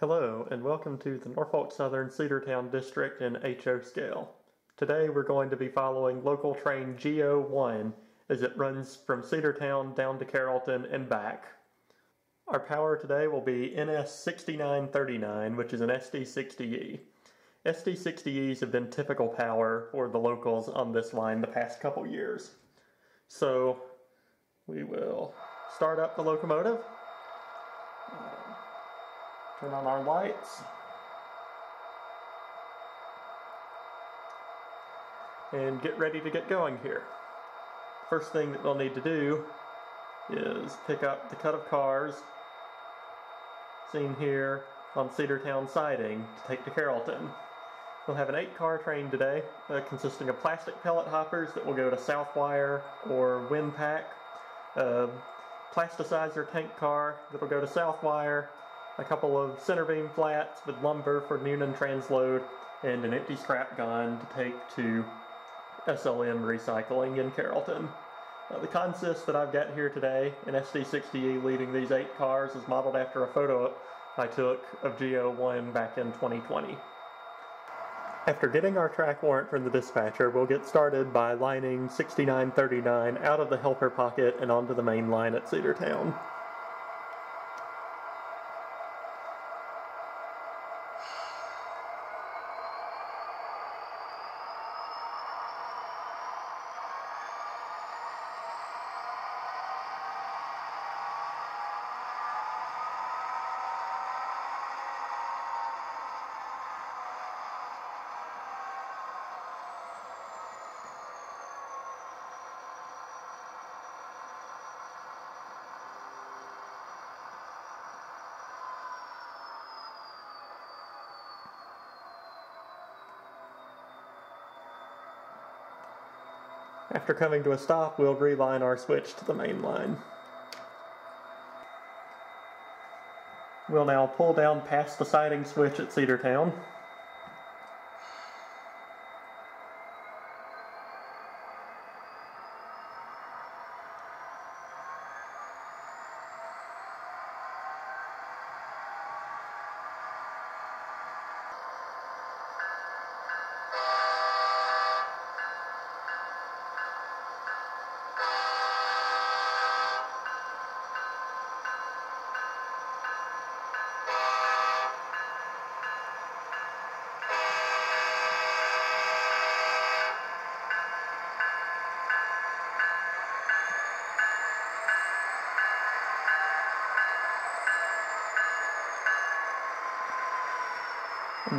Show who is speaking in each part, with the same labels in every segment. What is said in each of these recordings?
Speaker 1: Hello, and welcome to the Norfolk Southern Cedartown District in HO scale. Today we're going to be following local train G01 as it runs from Cedartown down to Carrollton and back. Our power today will be NS6939, which is an SD60E. SD60Es have been typical power for the locals on this line the past couple years. So we will start up the locomotive. Turn on our lights. And get ready to get going here. First thing that we'll need to do is pick up the cut of cars seen here on Cedartown siding to take to Carrollton. We'll have an 8-car train today consisting of plastic pellet hoppers that will go to Southwire or Windpack, a plasticizer tank car that will go to Southwire, a couple of center beam flats with lumber for Noonan transload, and an empty scrap gun to take to SLM recycling in Carrollton. The consist that I've got here today, an SD60E leading these 8 cars, is modeled after a photo I took of G01 back in 2020. After getting our track warrant from the dispatcher, we'll get started by lining 6939 out of the helper pocket and onto the main line at Cedartown. After coming to a stop, we'll reline our switch to the main line. We'll now pull down past the siding switch at Cedartown.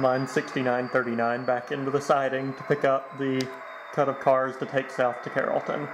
Speaker 1: Line 6939 back into the siding to pick up the cut of cars to take south to Carrollton.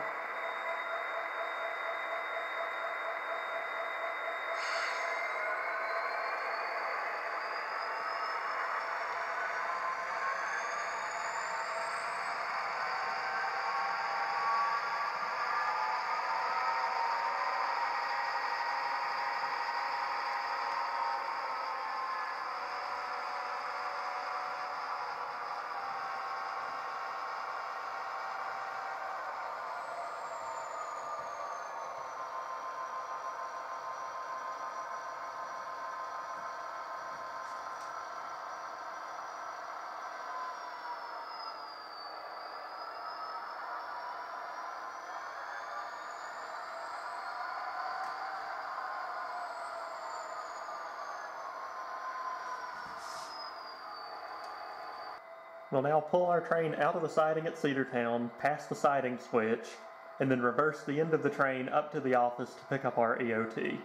Speaker 1: We'll now pull our train out of the siding at Cedartown, past the siding switch, and then reverse the end of the train up to the office to pick up our EOT.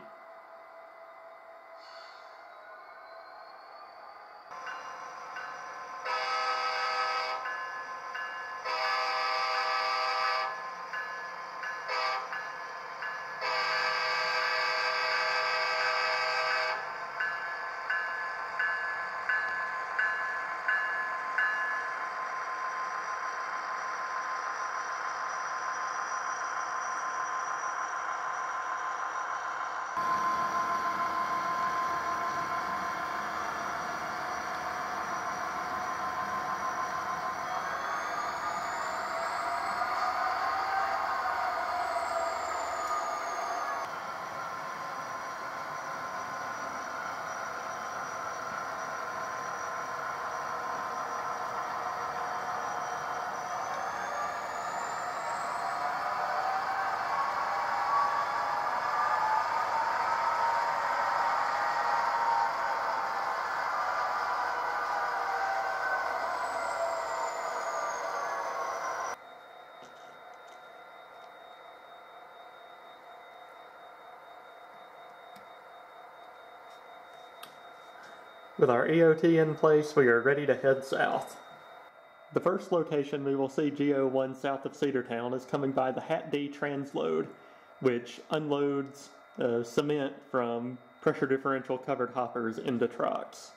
Speaker 1: With our EOT in place, we are ready to head south. The first location we will see G01 south of Cedartown is coming by the Hat D transload, which unloads cement from pressure differential covered hoppers into trucks.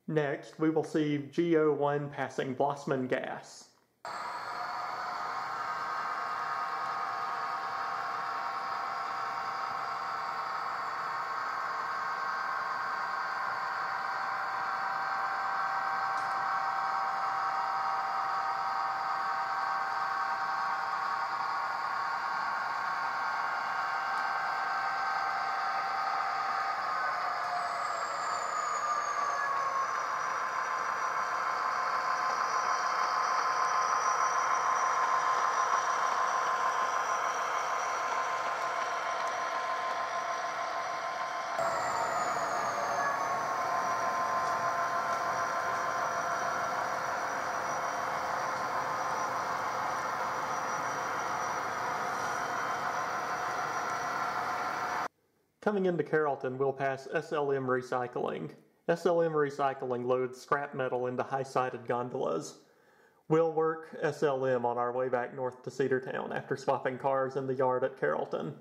Speaker 1: Next, we will see G01 passing Blossman Gas. Coming into Carrollton, we'll pass SLM Recycling. SLM Recycling loads scrap metal into high-sided gondolas. We'll work SLM on our way back north to Cedartown after swapping cars in the yard at Carrollton.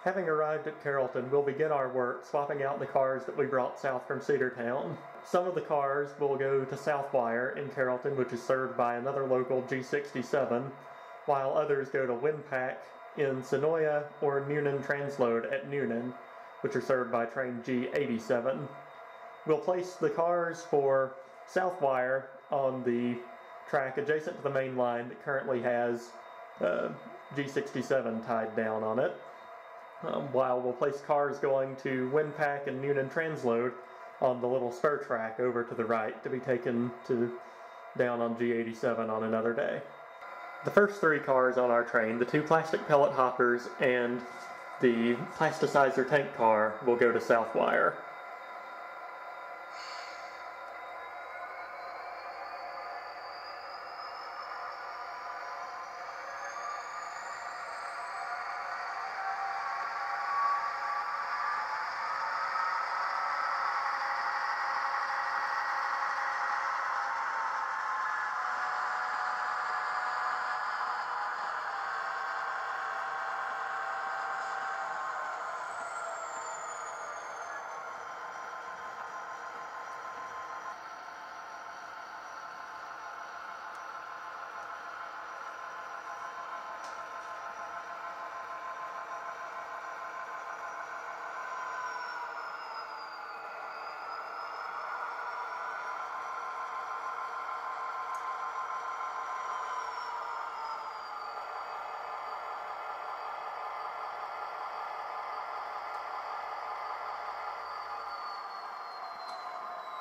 Speaker 1: Having arrived at Carrollton, we'll begin our work swapping out the cars that we brought south from Cedartown. Some of the cars will go to Southwire in Carrollton, which is served by another local G67, while others go to Winpack in Sonoya or Newnan Transload at Newnan, which are served by train G87. We'll place the cars for Southwire on the track adjacent to the main line that currently has G67 tied down on it. While we'll place cars going to Winpack and Newnan Transload on the little spur track over to the right to be taken down on G87 on another day. The first three cars on our train, the two plastic pellet hoppers and the plasticizer tank car, will go to Southwire.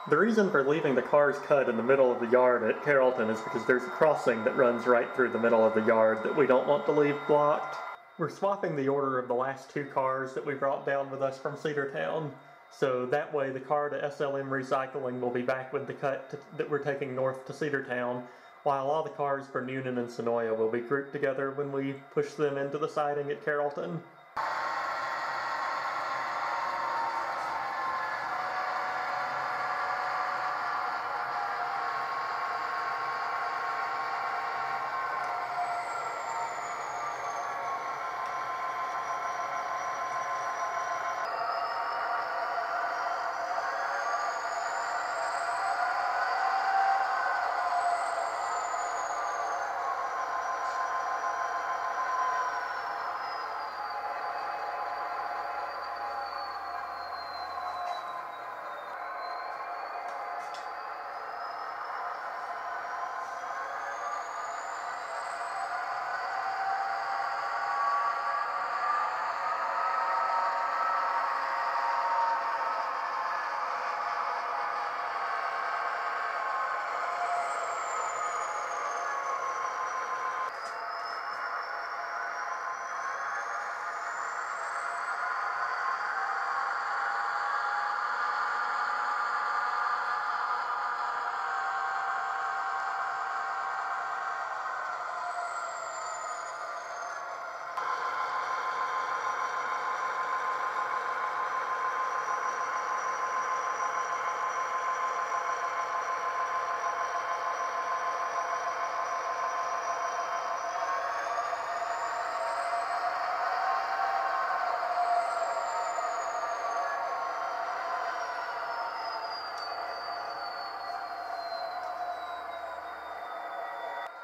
Speaker 1: The reason for leaving the cars cut in the middle of the yard at Carrollton is because there's a crossing that runs right through the middle of the yard that we don't want to leave blocked. We're swapping the order of the last 2 cars that we brought down with us from Cedartown, so that way the car to SLM Recycling will be back with the cut that we're taking north to Cedartown, while all the cars for Noonan and Sonoya will be grouped together when we push them into the siding at Carrollton.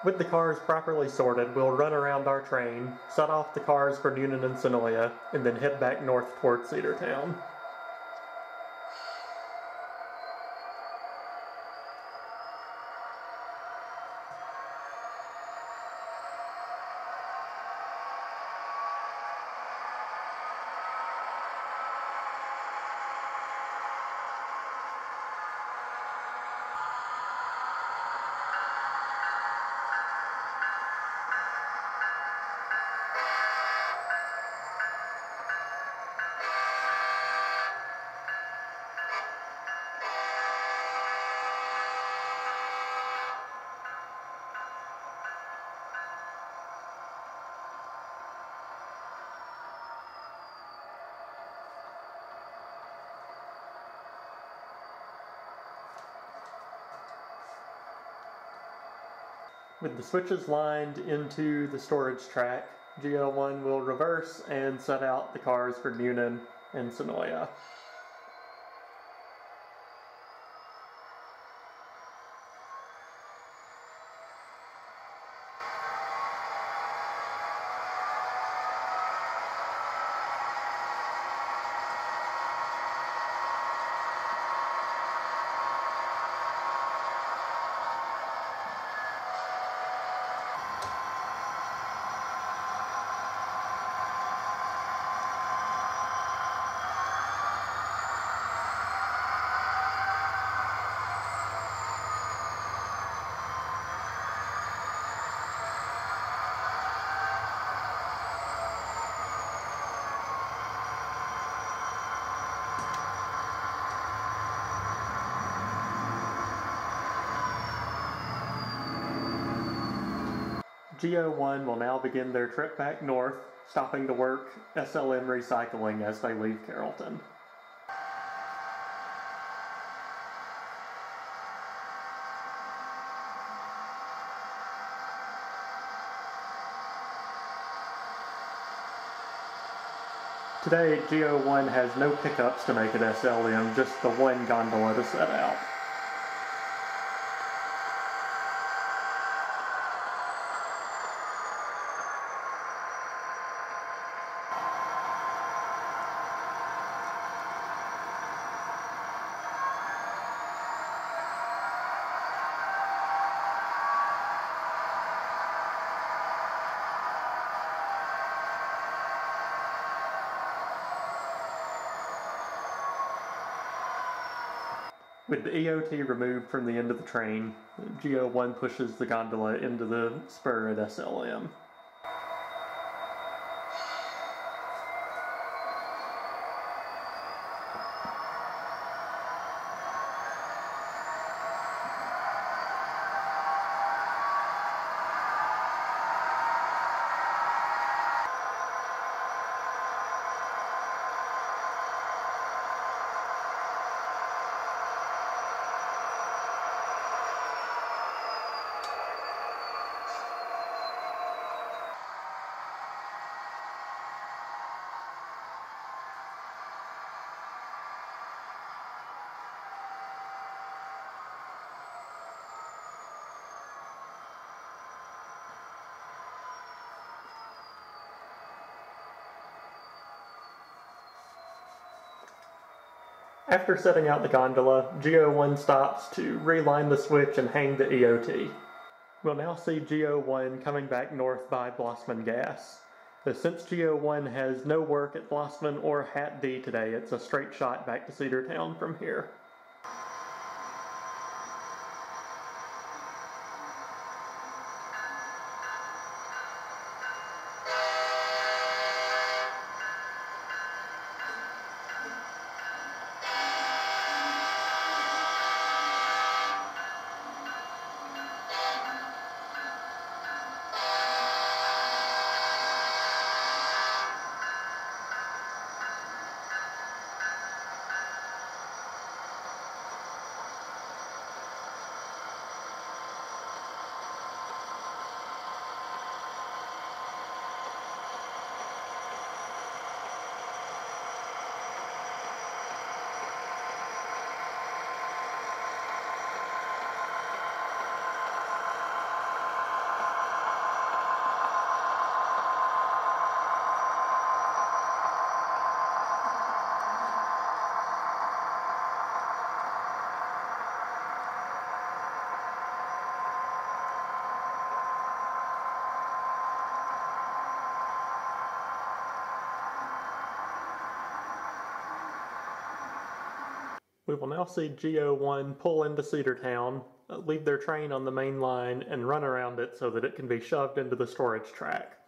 Speaker 1: With the cars properly sorted, we'll run around our train, set off the cars for Noonan and Sonoya, and then head back north toward Cedartown. With the switches lined into the storage track, G01 will reverse and set out the cars for Noonan and Sonoya. G01 will now begin their trip back north, stopping to work SLM Recycling as they leave Carrollton. Today, G01 has no pickups to make at SLM, just the one gondola to set out. With the EOT removed from the end of the train, G01 pushes the gondola into the spur at SLM. After setting out the gondola, G01 stops to reline the switch and hang the EOT. We'll now see G01 coming back north by Blossman Gas. Since G01 has no work at Blossman or Hat D today, it's a straight shot back to Cedartown from here. We will now see G01 pull into Cedartown, leave their train on the main line, and run around it so that it can be shoved into the storage track.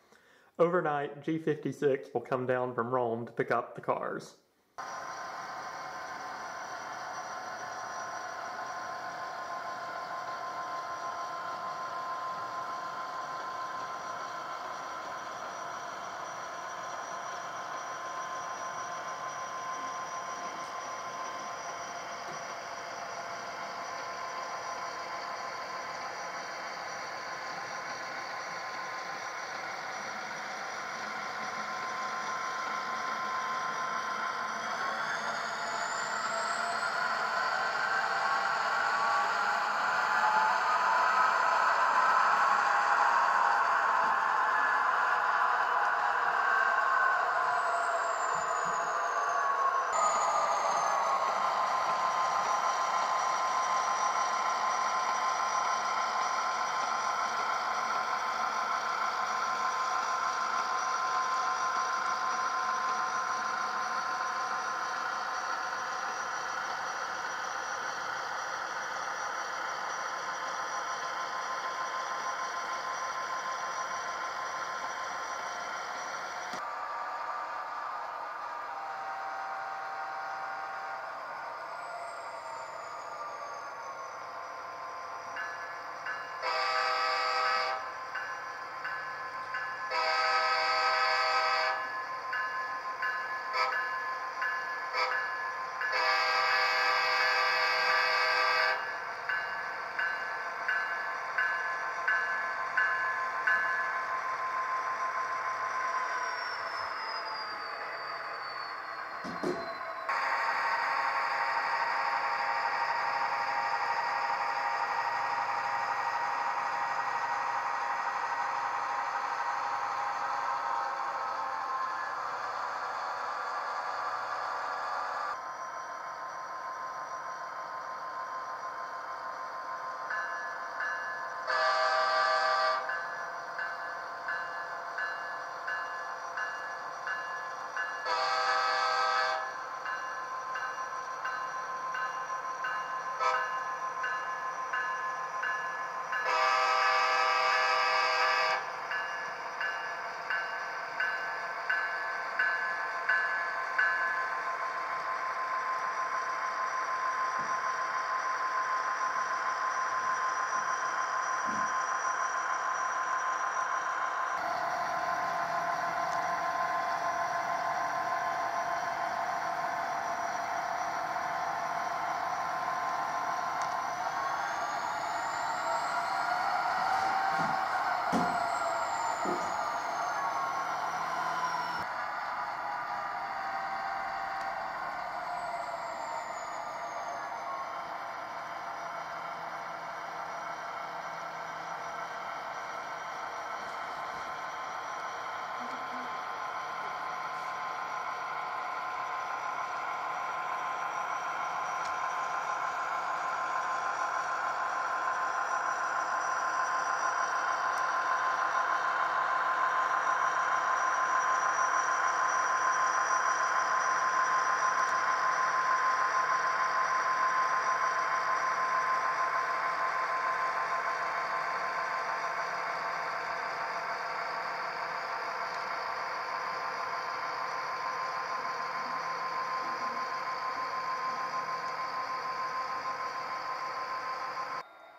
Speaker 1: Overnight, G56 will come down from Rome to pick up the cars.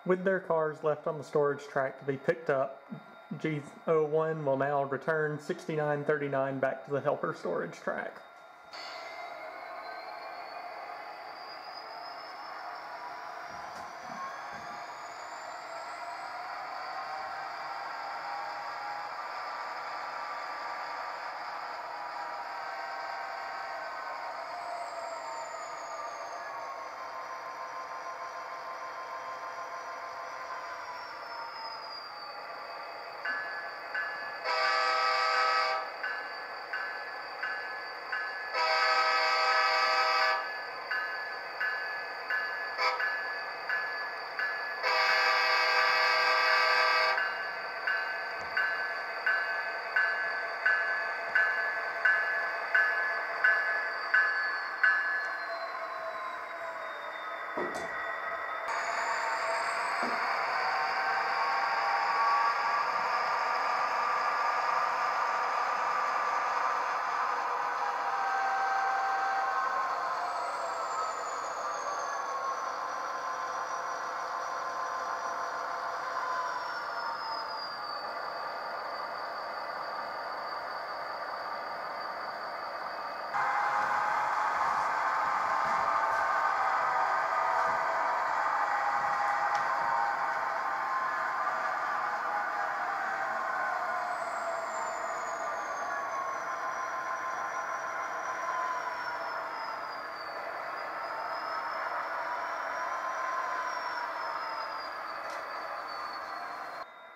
Speaker 1: With their cars left on the storage track to be picked up, G01 will now return 6939 back to the helper storage track.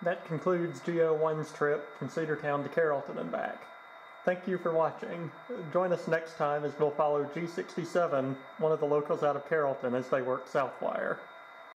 Speaker 1: That concludes G01's trip from Cedartown to Carrollton and back. Thank you for watching. Join us next time as we'll follow G67, one of the locals out of Carrollton, as they work Southwire.